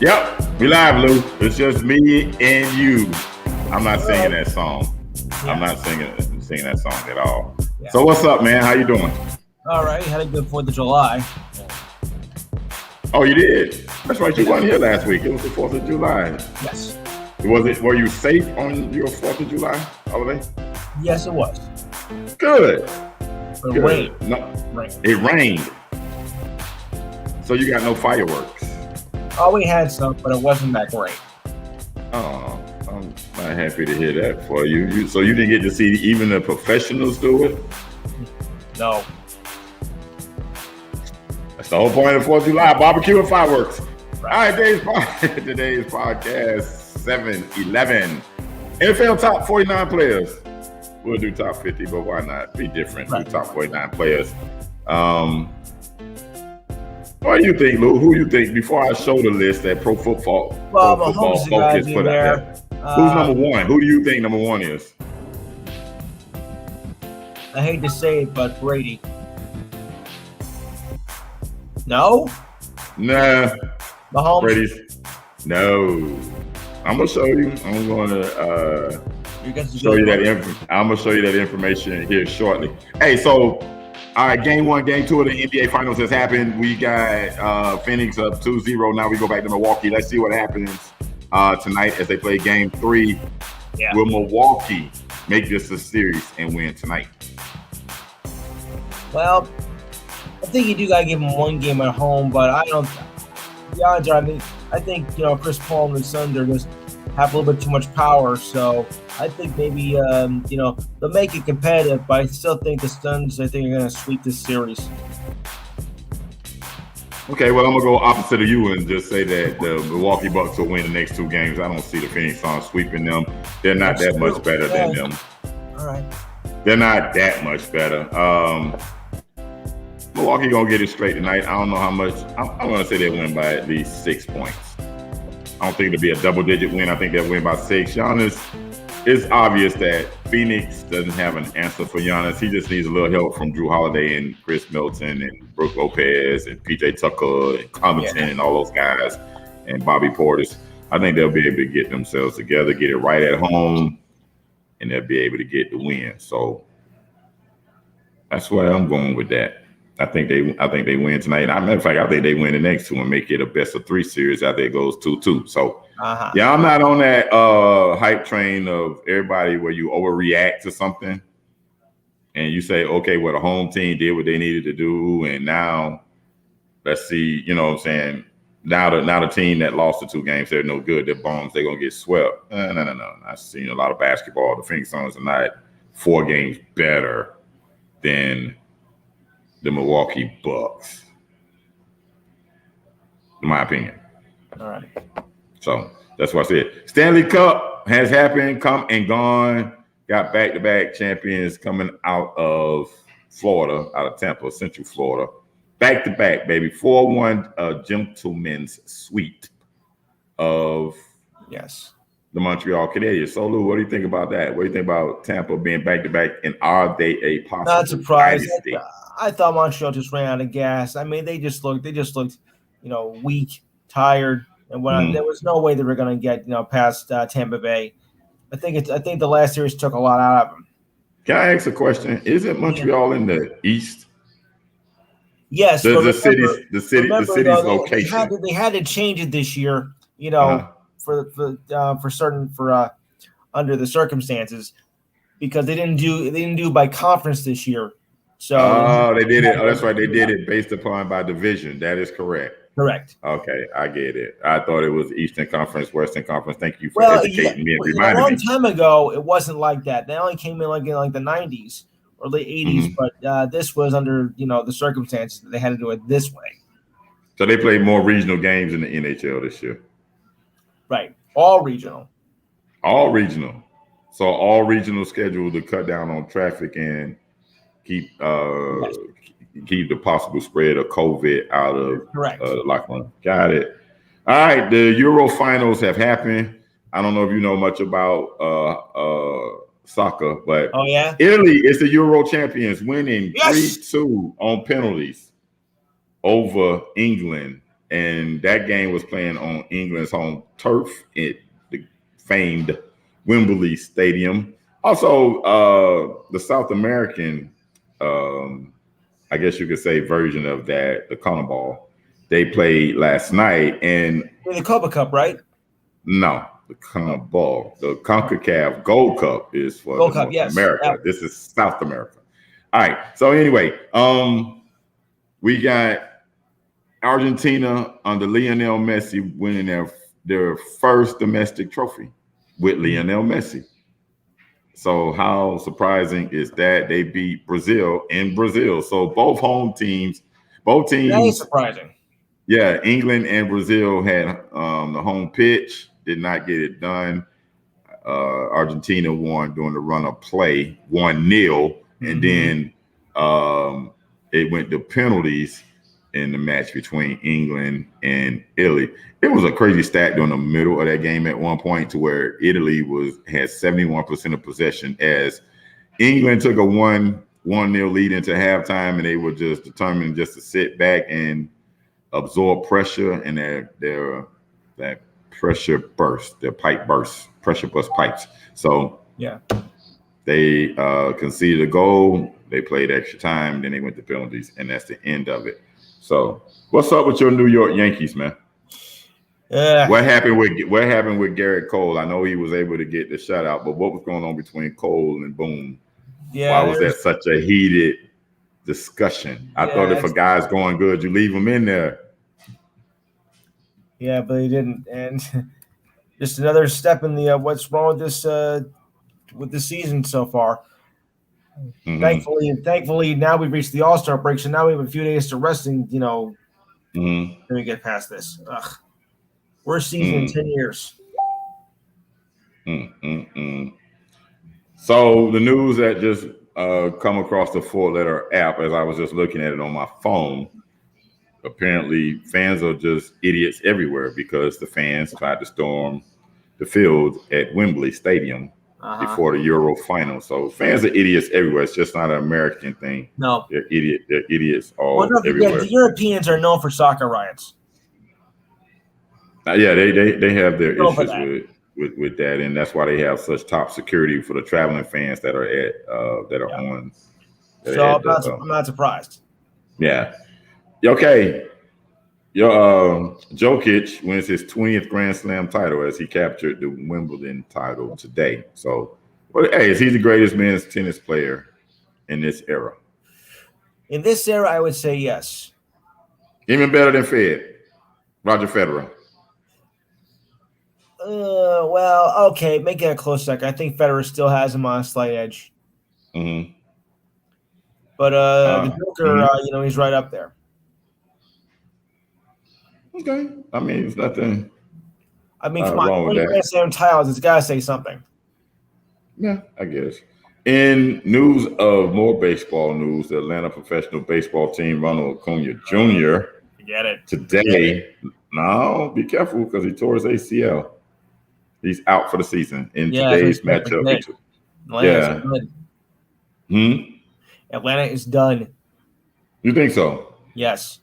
Yep, we live, Lou. It's just me and you. I'm not singing that song. Yeah. I'm not singing that song at all. Yeah. So what's up, man? How you doing? All right, had a good 4th of July. Oh, you did? That's right. You weren't here last week. It was the 4th of July. Yes. Were you safe on your 4th of July holiday? Yes, it was. Good. But Good. rain. No, it rained. So you got no fireworks. Oh, we had some, but it wasn't that great. Oh, I'm not happy to hear that for you. So you didn't get to see even the professionals do it? No. That's the whole point of the 4th of July, barbecue and fireworks. Right. All right, today's podcast, 7-11. NFL top 49 players. We'll do top 50, but why not? Be different. Right. Do top 49 players. What do you think, Lou? Who do you think, before I show the list that Pro Football Focus put out there? Who's number one? Who do you think number one is? I hate to say it, but Brady. No? Nah. Mahomes? Brady's. No. I'm gonna show you. I'm gonna show you that. I'm gonna show you that information here shortly. Hey, so all right, game 1, game 2 of the NBA Finals has happened. We got Phoenix up 2-0. Now we go back to Milwaukee. Let's see what happens tonight as they play game 3. Yeah. Will Milwaukee make this a series and win tonight? Well, I think you do gotta give them one game at home, but I don't. The odds are, I think Chris Paul and the Suns are just have a little bit too much power, so I think maybe they'll make it competitive. But I still think the Suns, are going to sweep this series. Okay, well, I'm gonna go opposite of you and just say that the Milwaukee Bucks will win the next 2 games. I don't see the Phoenix Suns sweeping them. They're not that much better than them. All right. They're not that much better. Milwaukee gonna get it straight tonight. I don't know how much. I'm gonna say they win by at least 6 points. I don't think it'll be a double-digit win. I think they'll win by 6. Giannis, it's obvious that Phoenix doesn't have an answer for Giannis. He just needs a little help from Drew Holiday and Chris Middleton and Brook Lopez and PJ Tucker and Covington and all those guys and Bobby Portis. I think they'll be able to get themselves together, get it right at home, and they'll be able to get the win. So that's why I'm going with that. I think they win tonight. As a matter of fact, I think they win the next 2 and make it a best of 3 series after it goes 2-2. So yeah, I'm not on that hype train of everybody where you overreact to something and you say, okay, well, the home team did what they needed to do, and now let's see, you know what I'm saying? Now the team that lost the 2 games, they're no good. They're bums. They're gonna get swept. No. I've seen a lot of basketball. The Phoenix Suns are not 4 games better than the Milwaukee Bucks, in my opinion. All right. So that's what I said. Stanley Cup has happened, come and gone. Got back-to-back champions coming out of Florida, out of Tampa, Central Florida. Back-to-back, baby. 4-1 gentleman's sweep of the Montreal Canadiens. So, Lou, what do you think about that? What do you think about Tampa being back-to-back, and are they a possible Not surprised. dynasty? I thought Montreal just ran out of gas. I mean, they just looked, weak, tired, and there was no way they were going to get, past Tampa Bay. I think the last series took a lot out of them. Can I ask a question? Isn't Montreal in the East? Yes, the city's location. They had to change it this year, for under the circumstances, because they didn't do by conference this year. So they did it. Oh, that's right. They did it based upon by division. That is correct. Correct. Okay, I get it. I thought it was Eastern Conference, Western Conference. Thank you for educating me and reminding me. A long time ago, it wasn't like that. They only came in in the 90s or late 80s, but this was under the circumstances that they had to do it this way. So they played more regional games in the NHL this year. Right, all regional. All regional. So all regional schedule to cut down on traffic and keep the possible spread of COVID out of the lockdown. Got it. All right, the Euro finals have happened. I don't know if you know much about soccer, but Italy is the Euro champions, winning 3-2 on penalties over England and that game was playing on England's home turf at the famed Wembley Stadium. Also, the South American, I guess you could say, version of that, the CONMEBOL, they played last night, and the Copa Cup, right? No, the CONMEBOL, the CONCACAF Gold Cup is for Gold Cup, North yes. America. Yeah. This is South America. All right. So anyway, we got Argentina under Lionel Messi winning their first domestic trophy with Lionel Messi. So how surprising is that? They beat Brazil in Brazil. So both teams. That is surprising. Yeah, England and Brazil had the home pitch, did not get it done. Argentina won during the run of play, 1-0, and then it went to penalties in the match between England and Italy. It was a crazy stat during the middle of that game at one point to where Italy had 71% of possession as England took a 1-0 lead into halftime, and they were just determined just to sit back and absorb pressure, and that pressure burst, their pipe burst, pressure burst pipes. So yeah, they conceded a goal, they played extra time, then they went to penalties, and that's the end of it. So what's up with your New York Yankees, man? What happened with Garrett Cole? I know he was able to get the shutout, but what was going on between Cole and Boone? Yeah, why was that such a heated discussion? I thought if a guy's going good, you leave him in there. Yeah, but he didn't, and just another step in the what's wrong with this season so far. Thankfully, now we've reached the All-Star break, so now we have a few days to rest and then we get past this. Worst season in 10 years. So the news that just come across the 4-letter app as I was just looking at it on my phone, apparently fans are just idiots everywhere because the fans tried to storm the field at Wembley Stadium before the Euro final. So fans are idiots everywhere. It's just not an American thing. No. They're idiots everywhere. The Europeans are known for soccer riots. Yeah, they have their issues with that, and that's why they have such top security for the traveling fans that are on. I'm not surprised. Yeah. Okay. Jokic wins his 20th Grand Slam title as he captured the Wimbledon title today. So, is he the greatest men's tennis player in this era? In this era, I would say yes. Even better than Roger Federer. Well, okay, make it a close second. I think Federer still has him on a slight edge. But the Joker, he's right up there. Okay, I mean, it's nothing. Come on, 20 Grand Slam titles, it's got to say something. Yeah, I guess. In news of more baseball news, the Atlanta professional baseball team, Ronald Acuna Jr. Forget it. Today, now be careful because he tore his ACL. He's out for the season in today's matchup. Atlanta is done. You think so? Yes.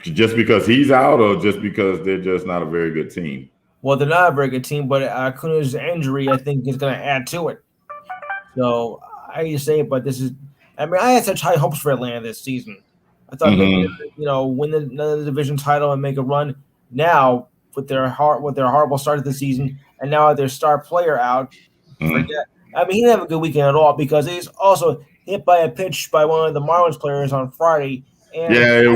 Just because he's out, or just because they're just not a very good team? Well, they're not a very good team, but Acuna's injury, I think, is going to add to it. So I hate to say it, but I had such high hopes for Atlanta this season. I thought maybe win the division title and make a run. Now, with their horrible start of the season, and now their star player out, forget. I mean, he didn't have a good weekend at all because he's also hit by a pitch by one of the Marlins players on Friday. And it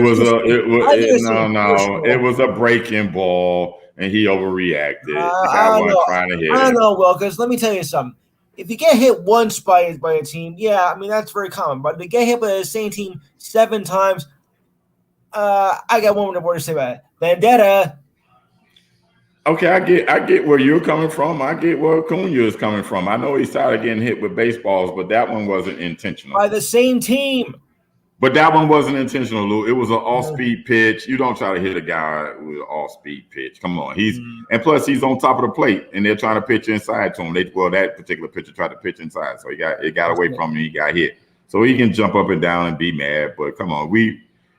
was a breaking ball, and he overreacted. The guy wasn't trying to hit. I don't know, Will, because let me tell you something. If you get hit once by a team, I mean that's very common. But to get hit by the same team 7 times, I got one more to say about it. Vendetta. Okay, I get where you're coming from. I get where Acuna is coming from. I know he's tired of getting hit with baseballs, but that one wasn't intentional. By the same team. But that one wasn't intentional, Lou. It was an off-speed pitch. You don't try to hit a guy with an off-speed pitch. Come on. And plus he's on top of the plate, and they're trying to pitch inside to him. That particular pitcher tried to pitch inside, so it got away from him and he got hit. So he can jump up and down and be mad, but come on.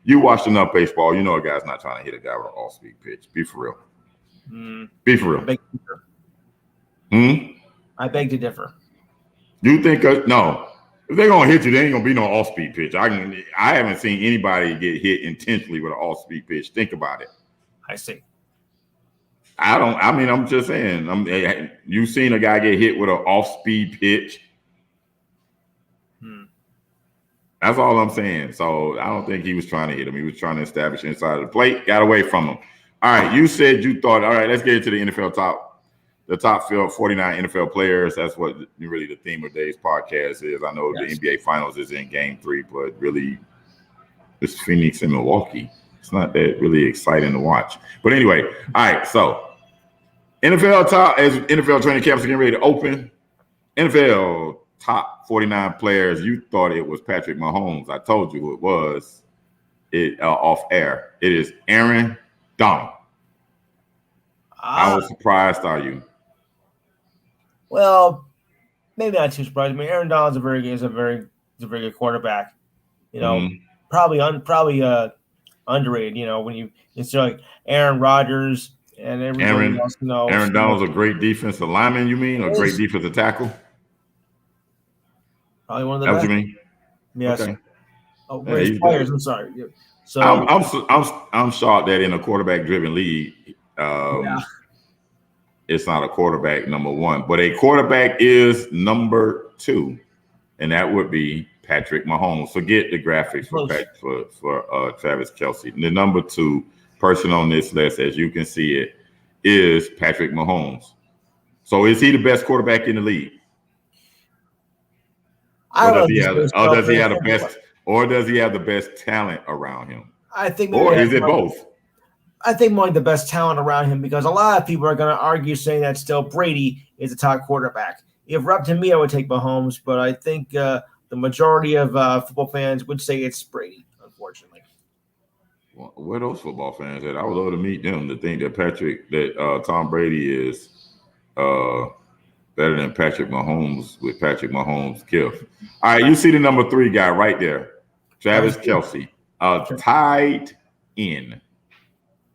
You watched enough baseball. You know a guy's not trying to hit a guy with an off-speed pitch. Be for real. Be for real. I beg to differ. You think no? If they're gonna hit you, there ain't gonna be no off-speed pitch. I haven't seen anybody get hit intentionally with an off-speed pitch. Think about it. I see. I'm just saying. You've seen a guy get hit with an off-speed pitch. That's all I'm saying. So I don't think he was trying to hit him. He was trying to establish inside of the plate. Got away from him. All right. You said you thought. All right. Let's get into the NFL the top 49 NFL players. That's what really the theme of today's podcast is. I know the NBA Finals is in Game 3, but really, it's Phoenix and Milwaukee. It's not that really exciting to watch. But anyway, all right. So NFL as NFL training camps are getting ready to open. NFL top 49 players. You thought it was Patrick Mahomes. I told you who it was. Off air. It is Aaron Donald. How surprised are you? Well, maybe not too surprised. I mean, Aaron Donald's a very good quarterback. You know, probably underrated. You know, when it's like Aaron Rodgers and everybody else. You know, Aaron Donald's a great defensive lineman. You mean a great defensive tackle? Probably one of the best. What you mean? Yes. Okay. Oh, great players. I'm sorry. So I'm shocked that in a quarterback-driven league, it's not a quarterback number one, but a quarterback is number 2, and that would be Patrick Mahomes. Forget the graphics for Travis Kelce. The number 2 person on this list, as you can see it, is Patrick Mahomes. So is he the best quarterback in the league? Or does he have the best talent around him? I think or is it both? I think more like the best talent around him, because a lot of people are going to argue saying that still Brady is a top quarterback. If up to me, I would take Mahomes, but I think the majority of football fans would say it's Brady, unfortunately. Well, where those football fans at? I would love to meet them to think that Tom Brady is better than Patrick Mahomes with Patrick Mahomes' gift. All right, you see the number 3 guy right there, Travis Kelce, tied in.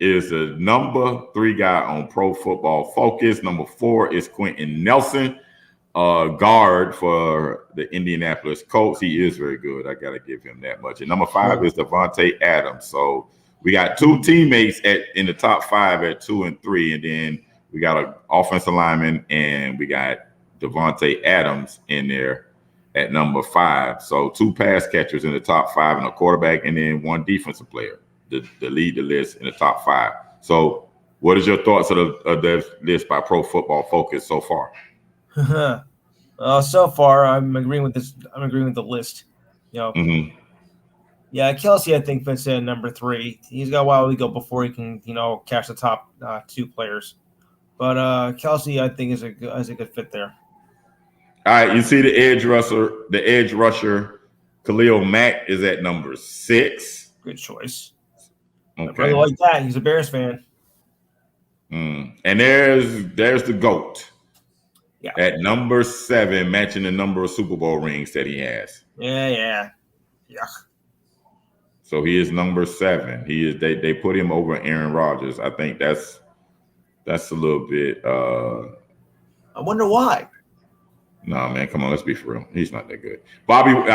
Is the number 3 guy on Pro Football Focus. Number 4 is Quentin Nelson, guard for the Indianapolis Colts. He is very good. I got to give him that much. And number 5 is Devontae Adams. So we got 2 teammates in the top 5 at 2 and 3. And then we got an offensive lineman, and we got Devontae Adams in there at number 5. So 2 pass catchers in the top 5 and a quarterback, and then 1 defensive player to lead the list in the top 5. So what is your thoughts of the list by Pro Football Focus so far? So far, I'm agreeing with this. I'm agreeing with the list. You know, yeah, Kelce I think fits in number 3. He's got a while to go before he can, catch the top 2 players. But Kelce I think is a good fit there. All right, you see the edge rusher, Khalil Mack is at number 6. Good choice. Okay. I really like that. He's a Bears fan. And there's the GOAT. Yeah. At number 7, matching the number of Super Bowl rings that he has. Yeah. So he is number 7. He is. They put him over Aaron Rodgers. I think that's a little bit. I wonder why. No, man, come on, let's be for real. He's not that good.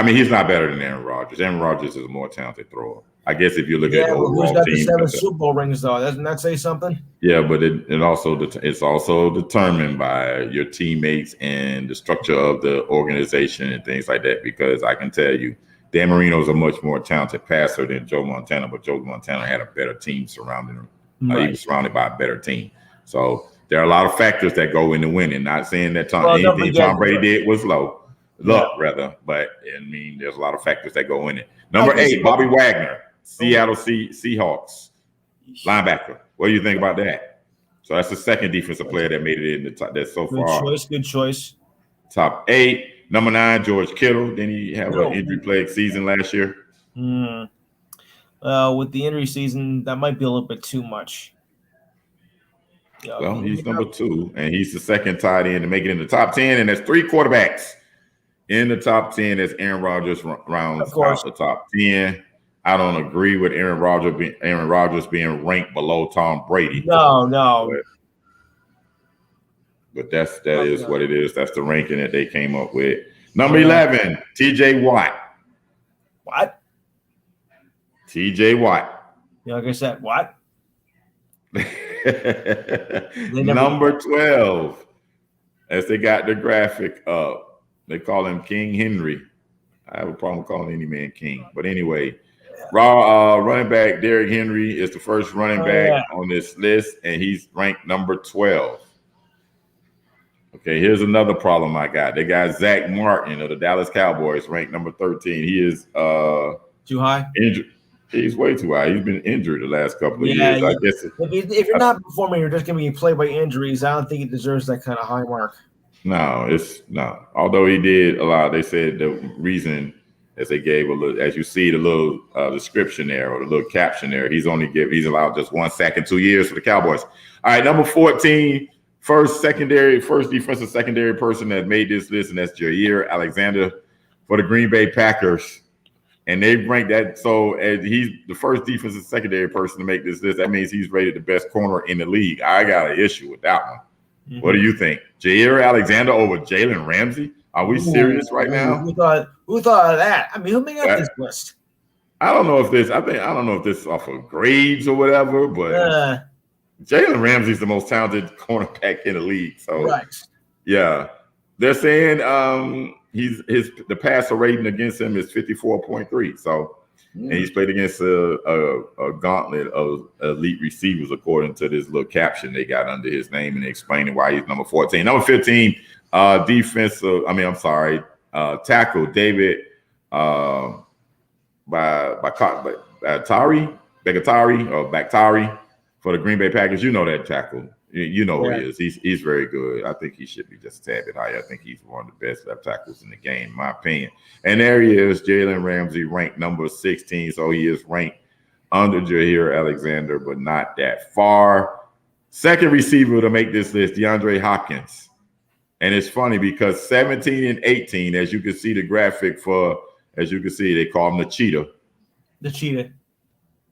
He's not better than Aaron Rodgers. Aaron Rodgers is a more talented thrower. I guess if you look at the overall who's got team, the 7 Super Bowl rings though? Doesn't that say something? Yeah, but it's also determined by your teammates and the structure of the organization and things like that. Because I can tell you, Dan Marino is a much more talented passer than Joe Montana, but Joe Montana had a better team surrounding him. Right. He was surrounded by a better team. So there are a lot of factors that go into winning. Not saying that anything Tom Brady did was luck, rather. But, there's a lot of factors that go in it. Number 8, Bobby Wagner, Seattle Seahawks, linebacker. What do you think about that? So that's the second defensive player that made it in the top. That's so far. Good choice. Top 8. Number 9, George Kittle. Didn't he have an injury-plagued season last year? With the injury season, that might be a little bit too much. Well, he's number 2, and he's the second tight end to make it in the top 10. And there's 3 quarterbacks in the top 10 as Aaron Rodgers rounds out the top 10. I don't agree with Aaron Rodgers being ranked below Tom Brady. No. But that is what it is. That's the ranking that they came up with. Number 11, TJ Watt. What? TJ Watt. Like I said, what? Number 12, as they got the graphic up, they call him King Henry. I have a problem calling any man king. But anyway, running back Derrick Henry is the first running back on this list, and he's ranked number 12. Okay, here's another problem I got. They got Zach Martin of the Dallas Cowboys ranked number 13. He is too high? Injured. He's way too high. He's been injured the last couple of years. I guess if you're not performing, you're just going to be played by injuries. I don't think he deserves that kind of high mark. No. Although he did a lot, they said the reason, as they gave a little, as you see the little description there or the little caption there, he's allowed just 1 sack in 2 years for the Cowboys. All right, number 14. First defensive secondary person that made this list, and that's Jair Alexander for the Green Bay Packers. And they ranked that. So as he's the first defensive secondary person to make this list, that means he's rated the best corner in the league. I got an issue with that one. Mm-hmm. What do you think? Jair Alexander over Jalen Ramsey? Are we serious right now? Who thought of that? I mean, who made up this list? I don't know if this is off of grades or whatever, but Jalen Ramsey's the most talented cornerback in the league. So yeah, they're saying the passer rating against him is 54.3. So and he's played against a gauntlet of elite receivers, according to this little caption they got under his name and explaining why he's number 14. Number 15, tackle David Bakhtiari for the Green Bay Packers. You know that tackle. You know who he is. He's very good. I think he should be just a tad bit higher. I think he's one of the best left tackles in the game, in my opinion. And there he is, Jalen Ramsey, ranked number 16. So he is ranked under Jair Alexander, but not that far. Second receiver to make this list, DeAndre Hopkins. And it's funny because 17 and 18, as you can see the graphic they call him the cheetah. The cheetah.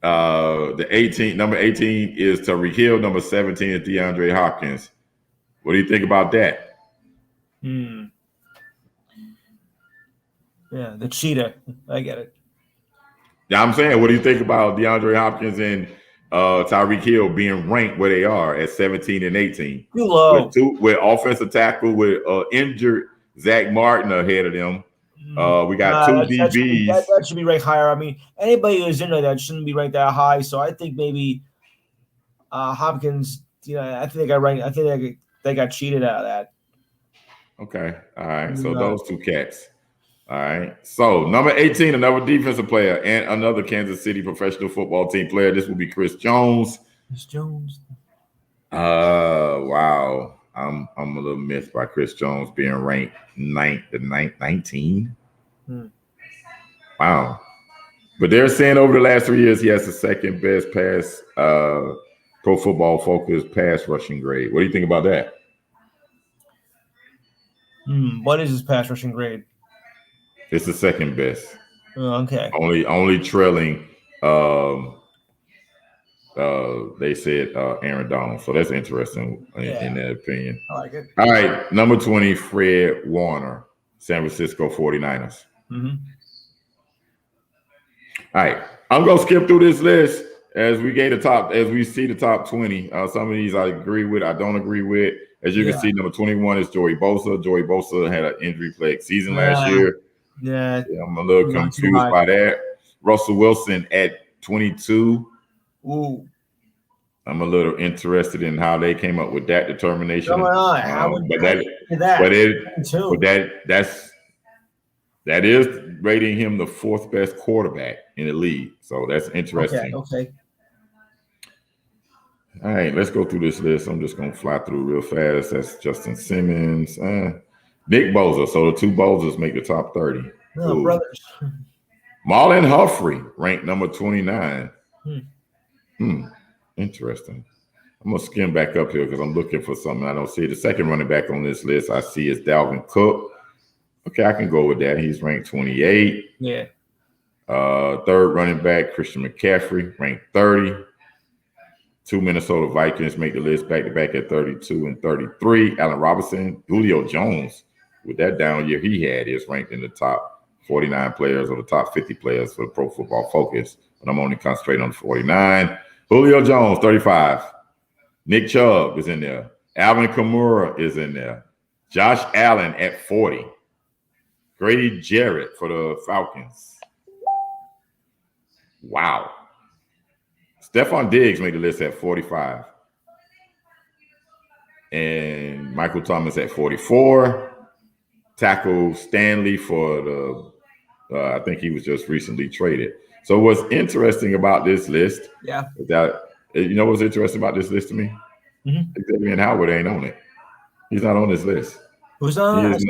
Number 18 is Tyreek Hill. Number 17 is DeAndre Hopkins. What do you think about that? Yeah, the cheetah. I get it. Yeah, I'm saying, what do you think about DeAndre Hopkins and Tyreek Hill being ranked where they are at 17 and 18? Too low. With offensive tackle with injured Zach Martin ahead of them. We got two DBs. That should be ranked higher. I mean, anybody who's in there that shouldn't be ranked that high. So I think maybe Hopkins. I think they got ranked. I think they got cheated out of that. Okay. All right. So those two cats. All right. So number 18, another defensive player and another Kansas City professional football team player. This will be Chris Jones. Chris Jones. Wow. I'm a little miffed by Chris Jones being ranked 19. Wow. But they're saying over the last 3 years, he has the second best Pro Football Focus pass rushing grade. What do you think about that? What is his pass rushing grade? It's the second best. Okay. Only trailing. They said Aaron Donald. So that's interesting in that opinion. I like it. All right. Number 20, Fred Warner, San Francisco 49ers. Mm-hmm. All right. I'm going to skip through this list as we see the top 20. Some of these I agree with, I don't agree with. As you can see, number 21 is Joey Bosa. Joey Bosa had an injury-plagued season last year. Yeah. I'm a little confused by that. Russell Wilson at 22. Ooh. I'm a little interested in how they came up with that determination. Come on, that is rating him the fourth best quarterback in the league. So that's interesting. Okay. All right, let's go through this list. I'm just going to fly through real fast. That's Justin Simmons, Nick Bosa. So the two Bosas make the top 30. No, brothers. Marlon Humphrey ranked number 29. Interesting. I'm going to skim back up here because I'm looking for something I don't see. The second running back on this list I see is Dalvin Cook. Okay, I can go with that. He's ranked 28. Yeah. Third running back, Christian McCaffrey, ranked 30. 2 Minnesota Vikings make the list back-to-back at 32 and 33. Allen Robinson, Julio Jones, with that down year he had, is ranked in the top 49 players or the top 50 players for Pro Football Focus. But I'm only concentrating on the 49. Julio Jones, 35. Nick Chubb is in there. Alvin Kamara is in there. Josh Allen at 40. Grady Jarrett for the Falcons. Wow. Stephon Diggs made the list at 45. And Michael Thomas at 44. Tackle Stanley for the, I think he was just recently traded. So what's interesting about this list, you know what's interesting about this list to me? Xavier Howard ain't on it. He's not on this list. Who's on it?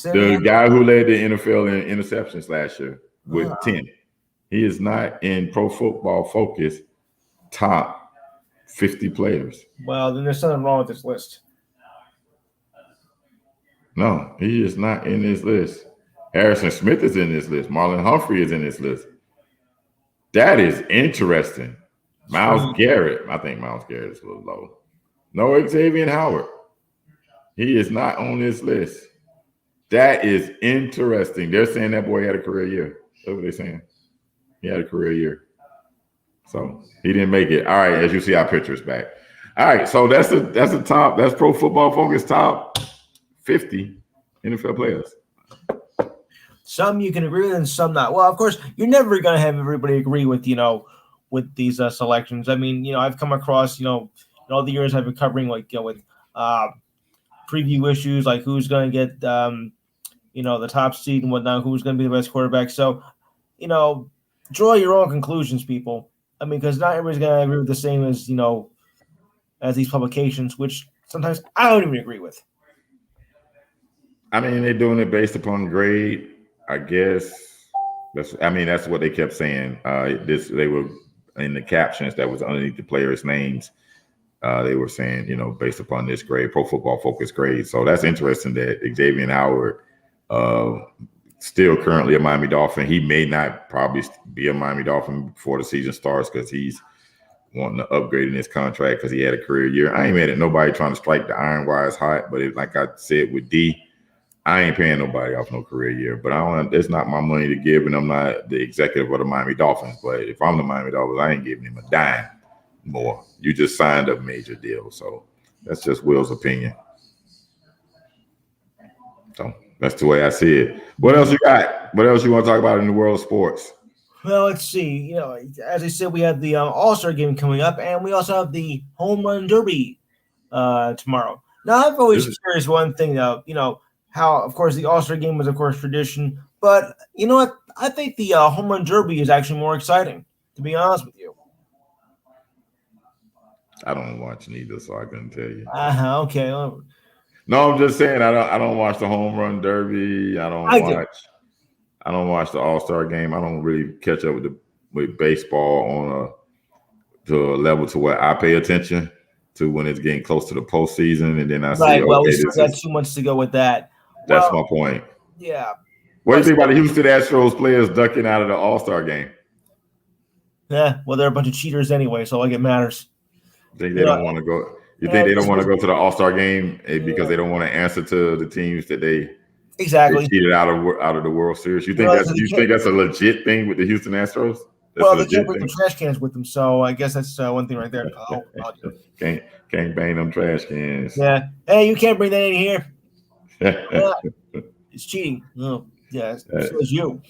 The guy who led the NFL in interceptions last year with 10. He is not in Pro Football Focus top 50 players. Well, then there's something wrong with this list. No, he is not in this list. Harrison Smith is in this list. Marlon Humphrey is in this list. That is interesting. Myles Garrett. I think Myles Garrett is a little low. No Xavier Howard. He is not on this list. That is interesting. They're saying that boy had a career year. That's what they're saying. He had a career year. So he didn't make it. All right, as you see our pictures back. All right, so that's the top. That's Pro Football Focus top 50 NFL players. Some you can agree with and some not. Well, of course, you're never going to have everybody agree with, with these selections. I mean, I've come across, in all the years I've been covering, with preview issues, like who's going to get, the top seed and whatnot, who's going to be the best quarterback. So, draw your own conclusions, people. I mean, because not everybody's going to agree with the same as, as these publications, which sometimes I don't even agree with. I mean, they're doing it based upon grade, I guess. That's what they kept saying. They were in the captions that was underneath the players' names. They were saying, based upon this grade, Pro Football Focus grade. So that's interesting that Xavier Howard, still currently a Miami Dolphin. He may not probably be a Miami Dolphin before the season starts because he's wanting to upgrade in his contract because he had a career year. I ain't mad at nobody trying to strike the iron while it's hot, but like I said with D, I ain't paying nobody off no career year. But it's not my money to give, and I'm not the executive of the Miami Dolphins. But if I'm the Miami Dolphins, I ain't giving him a dime more. You just signed a major deal. So that's just Will's opinion. So that's the way I see it. What else you got? What else you want to talk about in the world of sports? Well, let's see. As I said, we have the All-Star game coming up, and we also have the Home Run Derby tomorrow. Now, I've always curious one thing, though, how, of course, the All-Star game was, of course, tradition. But you know what? I think the Home Run Derby is actually more exciting, to be honest with you. I don't watch neither, so I couldn't tell you. Okay. No, I'm just saying I don't watch the Home Run Derby. I don't watch the All-Star game. I don't really catch up with baseball to a level to where I pay attention to when it's getting close to the postseason, and then I see. Well, we still got 2 months to go with that. That's my point. Yeah. What do you think about the Houston Astros players ducking out of the All-Star game? Yeah, well, they're a bunch of cheaters anyway, so it matters. Think they don't want to go? You think they don't want to go to the All-Star game because they don't want to answer to the teams that they cheated out of the World Series? You think that's a legit thing with the Houston Astros? Well, they can't bring the trash cans with them, so I guess that's one thing right there. Can't bang them trash cans. Yeah. Hey, you can't bring that in here. It's cheating. Oh, yeah. So is you.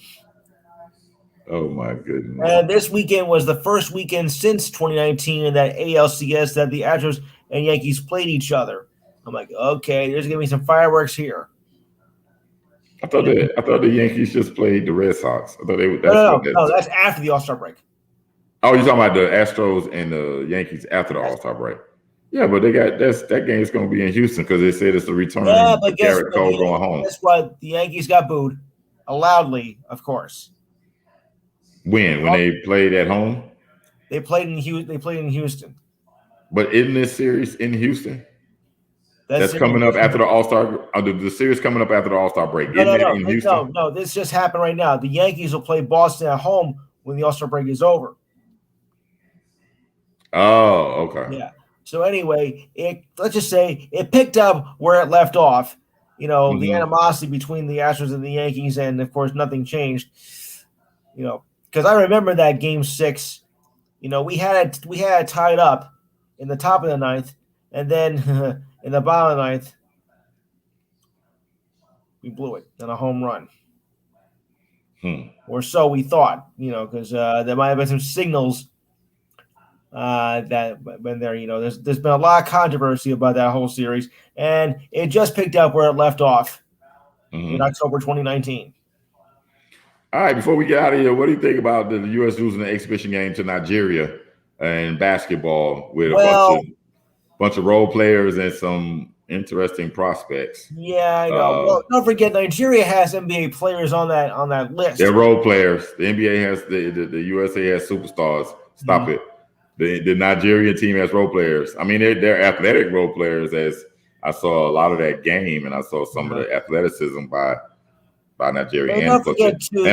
Oh my goodness! And this weekend was the first weekend since 2019 in that ALCS that the Astros and Yankees played each other. I'm like, okay, there's gonna be some fireworks here. I thought the Yankees just played the Red Sox. I thought they would. No, that's after the All-Star break. Oh, you're talking about the Astros and the Yankees after the All-Star break? Yeah, but they got that game is going to be in Houston because they said it's the return. Yeah, but Garrett Cole going home. That's why the Yankees got booed, loudly, of course. When they played at home, they played in Houston. But isn't this series in Houston? That's coming up after the All-Star. The series coming up after the All-Star break. Isn't that in Houston? No. This just happened right now. The Yankees will play Boston at home when the All-Star break is over. Oh, okay. Yeah. So anyway, let's just say it picked up where it left off. The animosity between the Astros and the Yankees, and of course, nothing changed. Because I remember that Game 6. We had it tied up in the top of the ninth, and then in the bottom of the ninth, we blew it in a home run. Or so we thought, because there might have been some signals that been there. There's been a lot of controversy about that whole series, and it just picked up where it left off in October 2019. All right, before we get out of here, what do you think about the U.S. losing the exhibition game to Nigeria in basketball with a bunch of role players and some interesting prospects? Yeah, I know. Well, don't forget, Nigeria has NBA players on that list. They're role players. The NBA has the USA has superstars. Stop it. The Nigerian team has role players. I mean, they're athletic role players. As I saw a lot of that game, and I saw some of the athleticism by Nigeria, and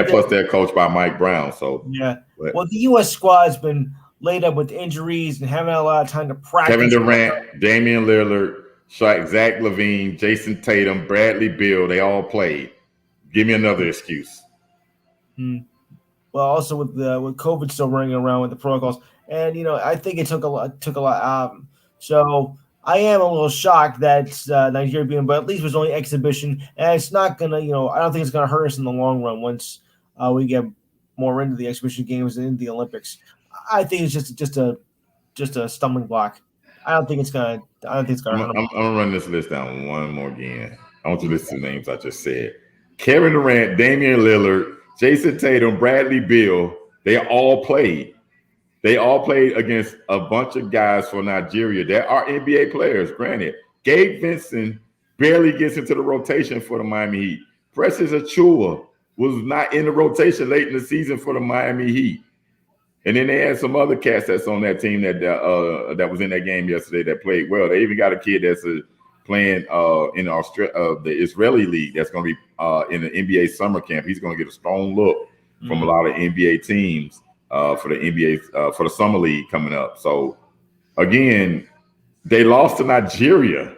plus they're coached by Mike Brown. So well, the U.S. squad's been laid up with injuries and haven't had a lot of time to practice. Kevin Durant, Damian Lillard, Zach LaVine, Jason Tatum, Bradley Beal, they all played. Give me another excuse. Well, also with COVID still running around with the protocols, and I think it took a lot. So I am a little shocked that Nigeria being, but at least it was only exhibition, and it's not gonna, I don't think it's gonna hurt us in the long run once we get more into the exhibition games and into the Olympics. I think it's just a stumbling block. I don't think it's gonna hurt them. I'm gonna run this list down one more again. I want you to listen to the names I just said: Kevin Durant, Damian Lillard, Jason Tatum, Bradley Beal. They all played. They all played against a bunch of guys for Nigeria that are NBA players, granted. Gabe Vincent barely gets into the rotation for the Miami Heat. Precious Achiuwa was not in the rotation late in the season for the Miami Heat. And then they had some other cats that's on that team that was in that game yesterday that played well. They even got a kid that's playing in the Israeli league that's going to be in the NBA summer camp. He's going to get a strong look from a lot of NBA teams. For the NBA for the summer league coming up. So again, they lost to Nigeria.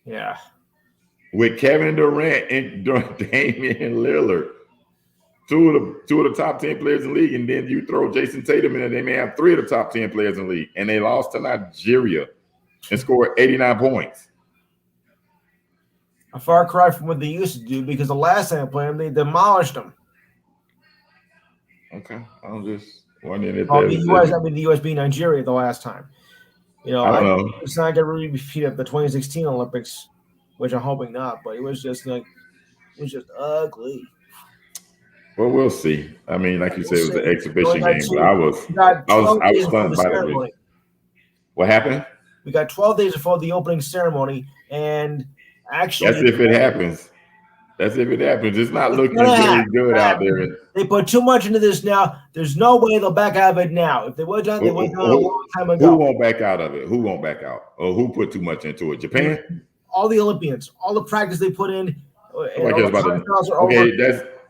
Yeah. With Kevin Durant and Damian Lillard, two of the top 10 players in the league, and then you throw Jason Tatum in, and they may have 3 of the top 10 players in the league, and they lost to Nigeria and scored 89 points. A far cry from what they used to do, because the last time they played them, they demolished them. Okay, I'm just wondering if the U.S. beat Nigeria the last time. I don't know. It's not going to really repeat at the 2016 Olympics, which I'm hoping not. But it was just ugly. Well, we'll see. I mean, like you said, it was an exhibition game, but I was stunned by that. What happened? We got 12 days before the opening ceremony, and actually, that's if it happens. It's not looking very good out there. They put too much into this now. There's no way they'll back out of it now. If they would have done, they would have done a long time ago. Who won't back out of it? Who won't back out? Or who put too much into it? Japan? All the Olympians. All the practice they put in.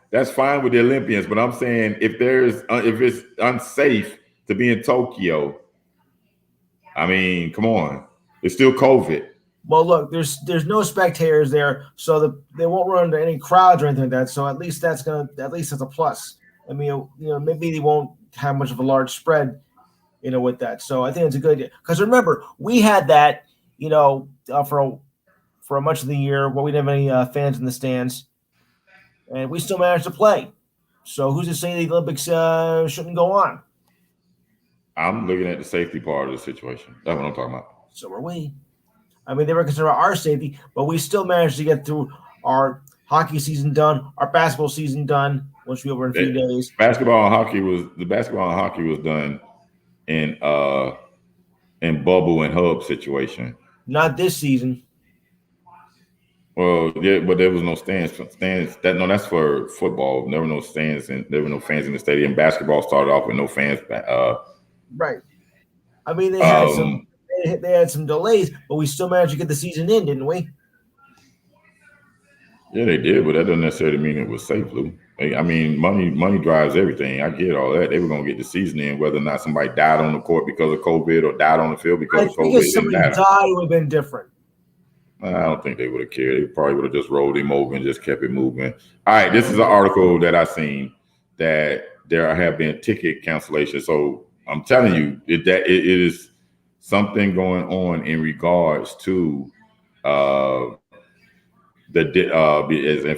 That's fine with the Olympians, but I'm saying if it's unsafe to be in Tokyo, I mean, come on. It's still COVID. Well, look, there's no spectators there, so they won't run into any crowds or anything like that. So at least that's a plus. I mean, maybe they won't have much of a large spread, with that. So I think it's a good idea. Because remember, we had that, for much of the year where we didn't have any fans in the stands, and we still managed to play. So who's to say the Olympics shouldn't go on? I'm looking at the safety part of the situation. That's what I'm talking about. So are we. I mean, they were concerned about our safety, but we still managed to get through our hockey season done, our basketball season done, which we over in a few days. Basketball and hockey was done in bubble and hub situation. Not this season. Well, yeah, but there was no stands. That's for football. There were no stands and there were no fans in the stadium. Basketball started off with no fans. Right. I mean, they had they had some delays, but we still managed to get the season in, didn't we? Yeah, they did, but that doesn't necessarily mean it was safe, Lou. I mean, money drives everything. I get all that. They were gonna get the season in, whether or not somebody died on the court because of COVID or died on the field because of COVID. If somebody died, it would have been different. I don't think they would have cared. They probably would have just rolled him over and just kept it moving. All right, this is an article that I seen that there have been ticket cancellations. So I'm telling you it is something going on in regards to as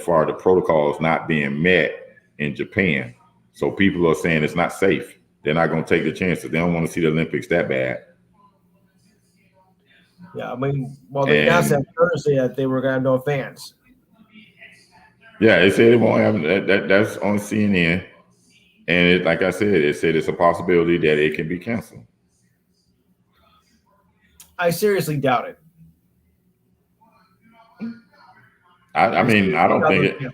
far as the protocols not being met in Japan. So people are saying it's not safe. They're not going to take the chances. They don't want to see the Olympics that bad. Yeah, I mean, well, they announced that Thursday that they were going to have no fans. Yeah, they said it won't have that's on CNN. And like I said, it said it's a possibility that it can be canceled. I seriously doubt it. I mean, I don't think it.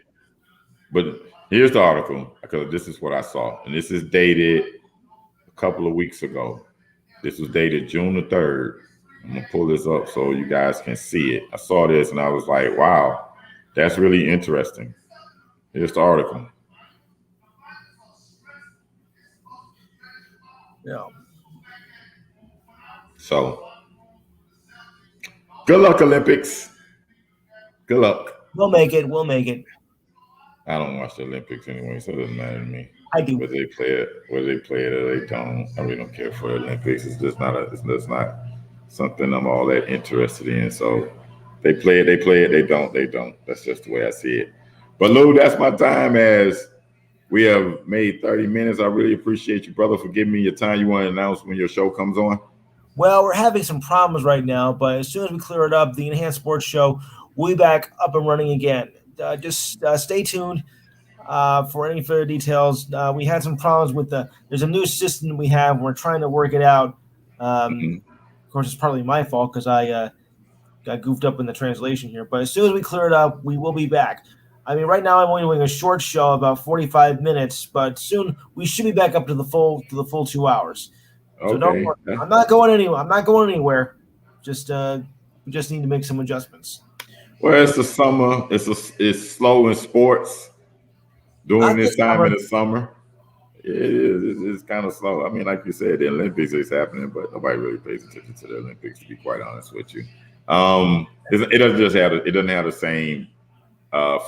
But here's the article, because this is what I saw. And this is dated a couple of weeks ago. This was dated June the 3rd. I'm going to pull this up so you guys can see it. I saw this and I was like, wow, that's really interesting. Here's the article. Yeah. So, good luck, Olympics. Good luck. We'll make it. We'll make it. I don't watch the Olympics anyway, so it doesn't matter to me. I do. Whether they play it or they don't. I really don't care for the Olympics. It's just not something I'm all that interested in. So they play it. They don't. That's just the way I see it. But Lou, that's my time. As we have made 30 minutes. I really appreciate you, brother, for giving me your time. You want to announce when your show comes on? Well, we're having some problems right now, but as soon as we clear it up, the Enhanced Sports Show will be back up and running again. Just stay tuned for any further details. We had some problems with there's a new system we have. We're trying to work it out. Of course, it's partly my fault because I got goofed up in the translation here. But as soon as we clear it up, we will be back. I mean, right now I'm only doing a short show, about 45 minutes, but soon we should be back up to the full 2 hours. So okay. Don't worry. I'm not going anywhere. Just we just need to make some adjustments. Well, it's the summer. It's slow in sports during this time in the summer. It is. It's kind of slow. I mean, like you said, the Olympics is happening, but nobody really pays attention to the Olympics. To be quite honest with you, it doesn't have the same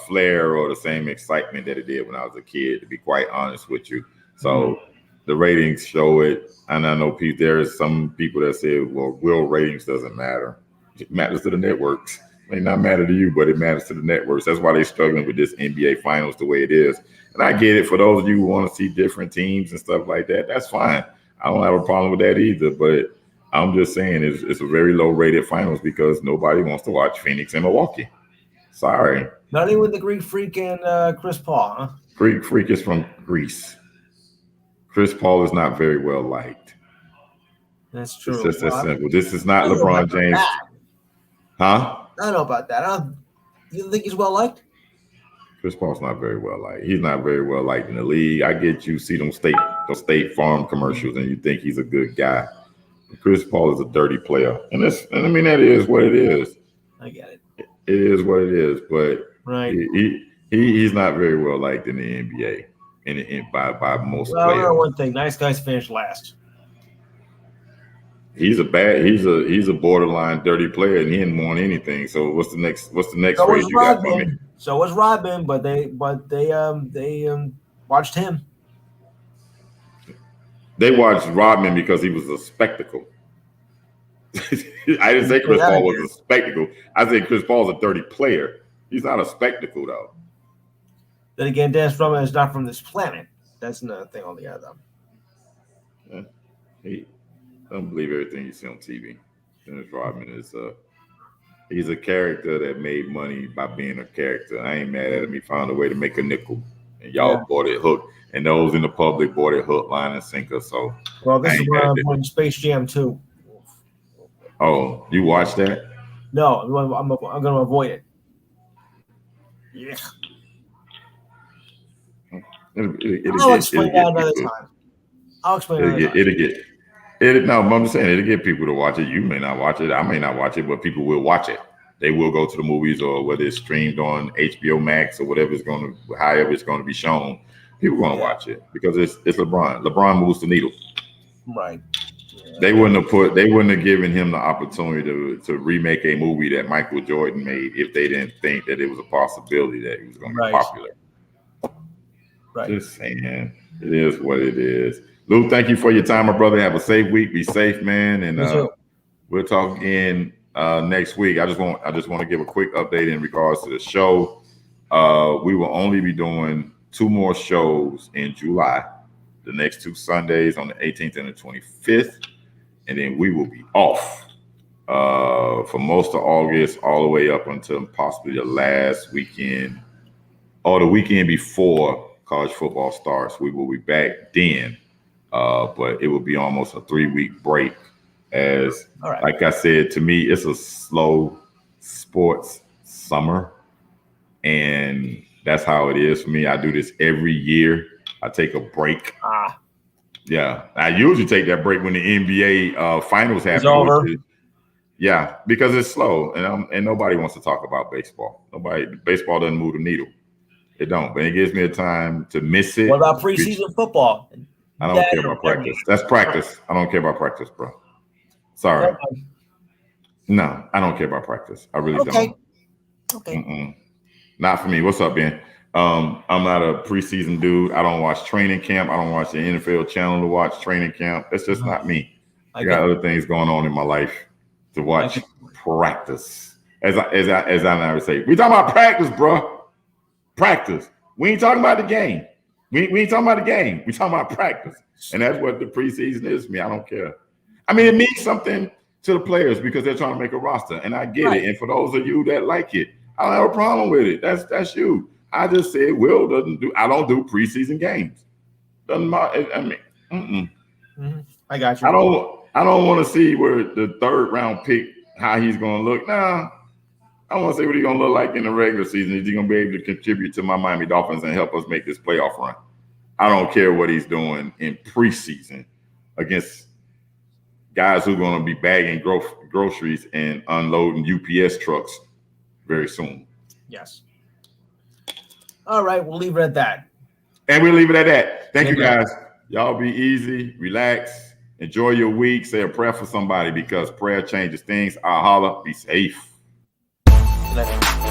flair or the same excitement that it did when I was a kid. To be quite honest with you, so the ratings show it, and I know there is some people that say, "Well, ratings doesn't matter. It matters to the networks." May not matter to you, but it matters to the networks. That's why they're struggling with this NBA Finals the way it is. And I get it. For those of you who want to see different teams and stuff like that, that's fine. I don't have a problem with that either. But I'm just saying it's a very low-rated Finals because nobody wants to watch Phoenix and Milwaukee. Sorry. Not even the Greek Freak and Chris Paul, huh? Greek Freak is from Greece. Chris Paul is not very well liked. That's true. It's just that simple. This is not LeBron James. Huh? I don't know about that. You don't think he's well liked? Chris Paul's not very well liked. He's not very well liked in the league. I get you see those State Farm commercials and you think he's a good guy. But Chris Paul is a dirty player, and I mean that is what it is. I get it. It is what it is, but right. He's not very well liked in the NBA by most players. I know one thing: nice guys finish last. He's a borderline dirty player, and he hadn't won anything. So what's the next race you got for me? So was Rodman, but they watched him. They watched Rodman because he was a spectacle. I didn't say Chris Paul was a spectacle. I said Chris Paul's a dirty player. He's not a spectacle though. Then again, Dennis Rodman is not from this planet. That's another thing altogether. Yeah. I don't believe everything you see on TV. Dennis Rodman he's a character that made money by being a character. I ain't mad at him. He found a way to make a nickel, and y'all bought it hook, and those in the public bought it hook, line, and sinker. So, well, this is where I'm putting Space Jam 2. Oh, you watched that? No, I'm going to avoid it. Yeah. I'll explain that another time. I'll explain it. No, I'm just saying it'll get people to watch it. You may not watch it. I may not watch it, but people will watch it. They will go to the movies or whether it's streamed on HBO Max or whatever it's going to, however it's going to be shown. People are going to watch it because it's LeBron. LeBron moves the needle. Right. Yeah. They wouldn't have given him the opportunity to remake a movie that Michael Jordan made if they didn't think that it was a possibility that he was going to be popular. Right. Just saying, it is what it is. Lou, thank you for your time, my brother. Have a safe week. Be safe, man. And we'll talk again next week. I just want to give a quick update in regards to the show. We will only be doing 2 more shows in July. The next 2 Sundays on the 18th and the 25th. And then we will be off for most of August, all the way up until possibly the last weekend or the weekend before college football starts. We will be back then. But it will be almost a 3-week break. Like I said, to me, it's a slow sports summer. And that's how it is for me. I do this every year. I take a break. Yeah. I usually take that break when the NBA finals happen. Yeah, because it's slow. And nobody wants to talk about baseball. Baseball doesn't move the needle. It don't. But it gives me a time to miss it. What about preseason football? I don't care about practice. That's practice. I don't care about practice, bro. Sorry. No, I don't care about practice. I really don't. Okay. Not for me. What's up, Ben? I'm not a preseason dude. I don't watch training camp. I don't watch the NFL channel to watch training camp. That's just not me. I got other things going on in my life to watch practice. As I never say, we talking about practice, bro. Practice. We ain't talking about the game. We ain't talking about the game. We talking about practice. And that's what the preseason is to me. I don't care. I mean, it means something to the players because they're trying to make a roster. And I get it. And for those of you that like it, I don't have a problem with it. That's you. I just said I don't do preseason games. Doesn't matter. I mean, I got you. I don't want to see where the 3rd round pick, how he's gonna look. Nah. I want to see what he's going to look like in the regular season. Is he going to be able to contribute to my Miami Dolphins and help us make this playoff run? I don't care what he's doing in preseason against guys who are going to be bagging groceries and unloading UPS trucks very soon. Yes. All right. We'll leave it at that. And we'll leave it at that. Thank you, guys. Y'all be easy, relax, enjoy your week. Say a prayer for somebody because prayer changes things. I'll holler. Be safe. Later.